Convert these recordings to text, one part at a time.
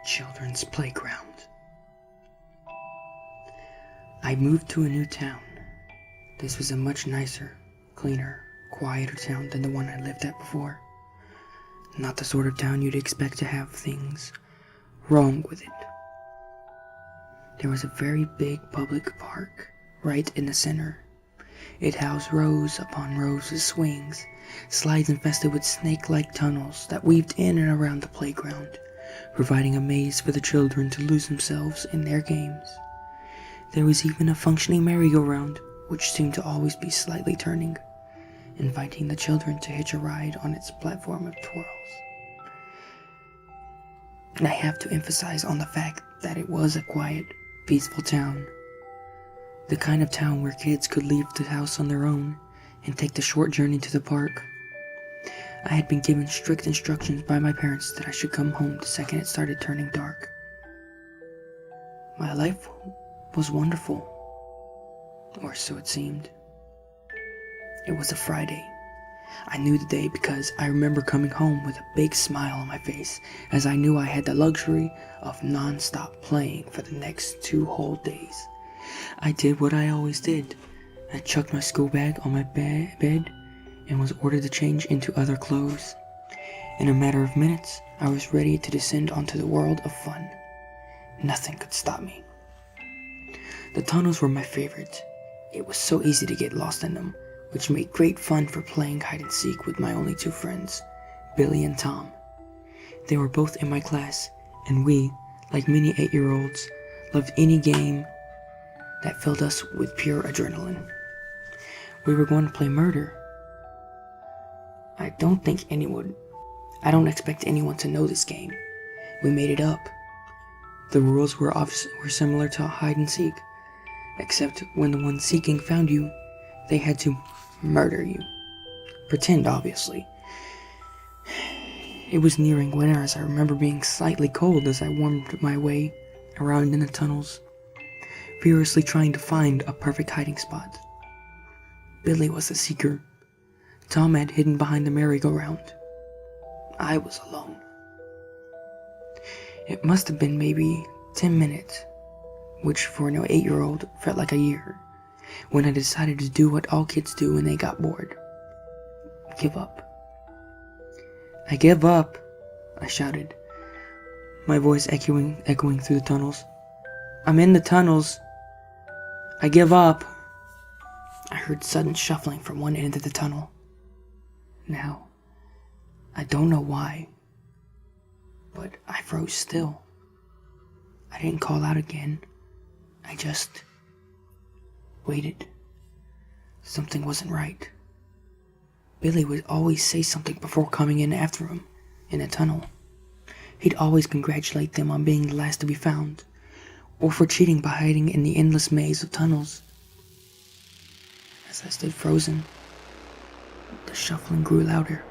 children's playground. I moved to a new town. This was a much nicer, cleaner, quieter town than the one I lived at before. Not the sort of town you'd expect to have things wrong with it. There was a very big public park right in the center. It housed rows upon rows of swings, slides infested with snake-like tunnels that weaved in and around the playground, providing a maze for the children to lose themselves in their games. There was even a functioning merry-go-round, which seemed to always be slightly turning, inviting the children to hitch a ride on its platform of twirls. And I have to emphasize on the fact that it was a quiet, peaceful town. The kind of town where kids could leave the house on their own and take the short journey to the park. I had been given strict instructions by my parents that I should come home the second it started turning dark. My life was wonderful, or so it seemed. It was a Friday. I knew the day because I remember coming home with a big smile on my face, as I knew I had the luxury of non-stop playing for the next 2 whole days. I did what I always did. I chucked my school bag on my bed and was ordered to change into other clothes. In a matter of minutes, I was ready to descend onto the world of fun. Nothing could stop me. The tunnels were my favorite. It was so easy to get lost in them, which made great fun for playing hide-and-seek with my only 2 friends, Billy and Tom. They were both in my class, and we, like many 8-year-olds, loved any game that filled us with pure adrenaline. We were going to play murder. I don't expect anyone to know this game. We made it up. The rules were similar to hide-and-seek, except when the one seeking found you, they had to murder you. Pretend, obviously. It was nearing winter, as I remember being slightly cold as I wormed my way around in the tunnels, furiously trying to find a perfect hiding spot. Billy was the seeker. Tom had hidden behind the merry-go-round. I was alone. It must have been maybe 10 minutes, which for an 8-year-old felt like a year, when I decided to do what all kids do when they got bored. Give up. I give up, I shouted, my voice echoing through the tunnels. I'm in the tunnels. I give up. I heard sudden shuffling from one end of the tunnel. Now, I don't know why, but I froze still. I didn't call out again. I just waited. Something wasn't right. Billy would always say something before coming in after him in the tunnel. He'd always congratulate them on being the last to be found, or for cheating by hiding in the endless maze of tunnels. As I stood frozen, the shuffling grew louder,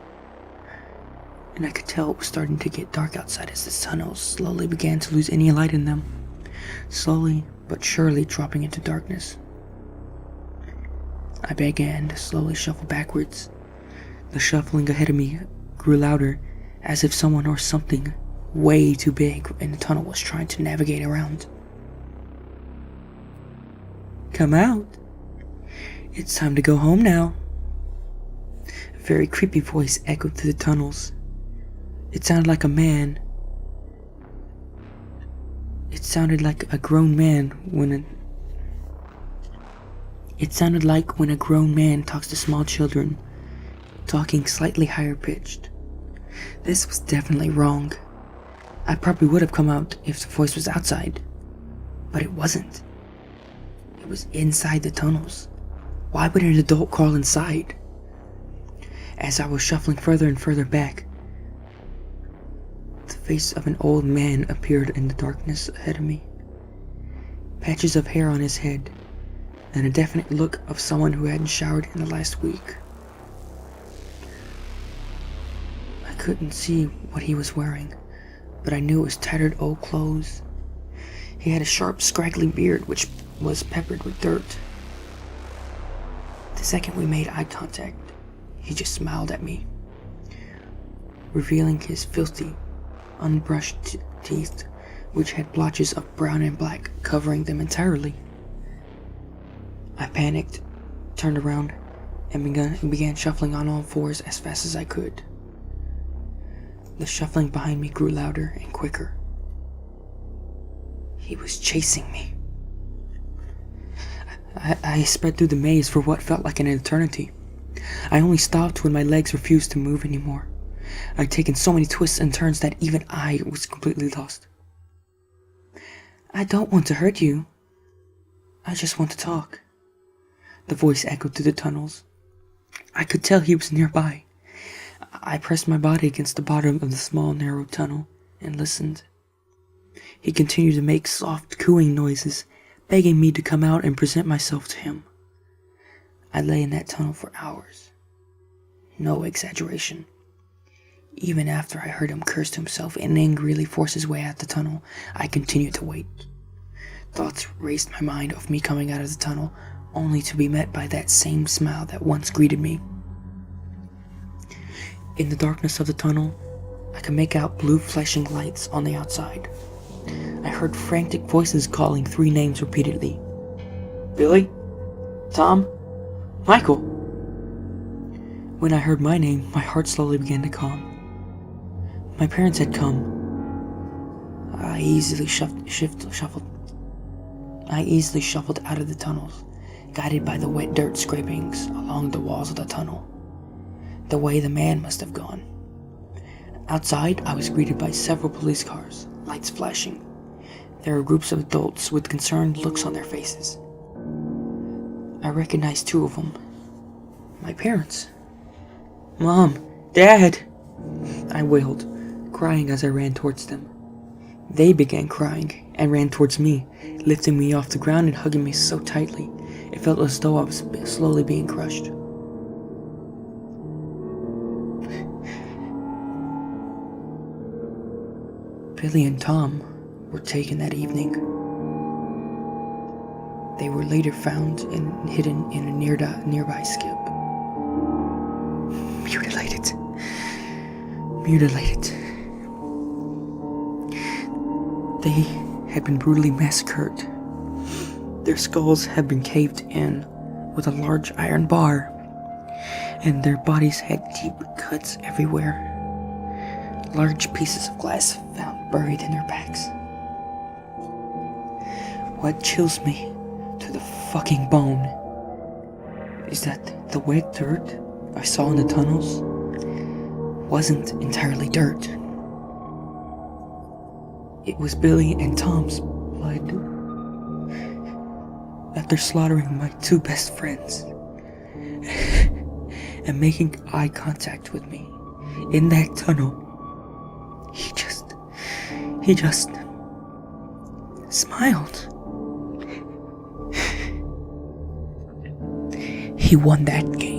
and I could tell it was starting to get dark outside as the tunnels slowly began to lose any light in them, slowly but surely dropping into darkness. I began to slowly shuffle backwards. The shuffling ahead of me grew louder, as if someone or something way too big in the tunnel was trying to navigate around. Come out. It's time to go home now. A very creepy voice echoed through the tunnels. It sounded like a man. It sounded like a grown man when a grown man talks to small children, talking slightly higher pitched. This was definitely wrong. I probably would have come out if the voice was outside, but it wasn't. It was inside the tunnels. Why would an adult crawl inside? As I was shuffling further and further back, the face of an old man appeared in the darkness ahead of me. Patches of hair on his head, and a definite look of someone who hadn't showered in the last week. I couldn't see what he was wearing, but I knew it was tattered old clothes. He had a sharp, scraggly beard which was peppered with dirt. The second we made eye contact, he just smiled at me, revealing his filthy, unbrushed teeth which had blotches of brown and black covering them entirely. I panicked, turned around, and began shuffling on all fours as fast as I could. The shuffling behind me grew louder and quicker. He was chasing me. I sped through the maze for what felt like an eternity. I only stopped when my legs refused to move anymore. I'd taken so many twists and turns that even I was completely lost. "I don't want to hurt you. I just want to talk." The voice echoed through the tunnels. I could tell he was nearby. I pressed my body against the bottom of the small, narrow tunnel and listened. He continued to make soft, cooing noises, begging me to come out and present myself to him. I lay in that tunnel for hours. No exaggeration. Even after I heard him curse to himself and angrily force his way out the tunnel, I continued to wait. Thoughts raced my mind of me coming out of the tunnel, only to be met by that same smile that once greeted me. In the darkness of the tunnel, I could make out blue flashing lights on the outside. I heard frantic voices calling 3 names repeatedly. "Billy? Tom? Michael?" When I heard my name, my heart slowly began to calm. My parents had come. I easily shuffled out of the tunnels, guided by the wet dirt scrapings along the walls of the tunnel, the way the man must have gone. Outside, I was greeted by several police cars, lights flashing. There were groups of adults with concerned looks on their faces. I recognized 2 of them. My parents. "Mom! Dad!" I wailed, crying as I ran towards them. They began crying and ran towards me, lifting me off the ground and hugging me so tightly, it felt as though I was slowly being crushed. Billy and Tom were taken that evening. They were later found and hidden in a nearby skip. Mutilated. They had been brutally massacred. Their skulls had been caved in with a large iron bar, and their bodies had deep cuts everywhere. Large pieces of glass found buried in their backs. What chills me to the fucking bone is that the wet dirt I saw in the tunnels wasn't entirely dirt. It was Billy and Tom's blood. After slaughtering my 2 best friends and making eye contact with me in that tunnel, he just smiled. He won that game.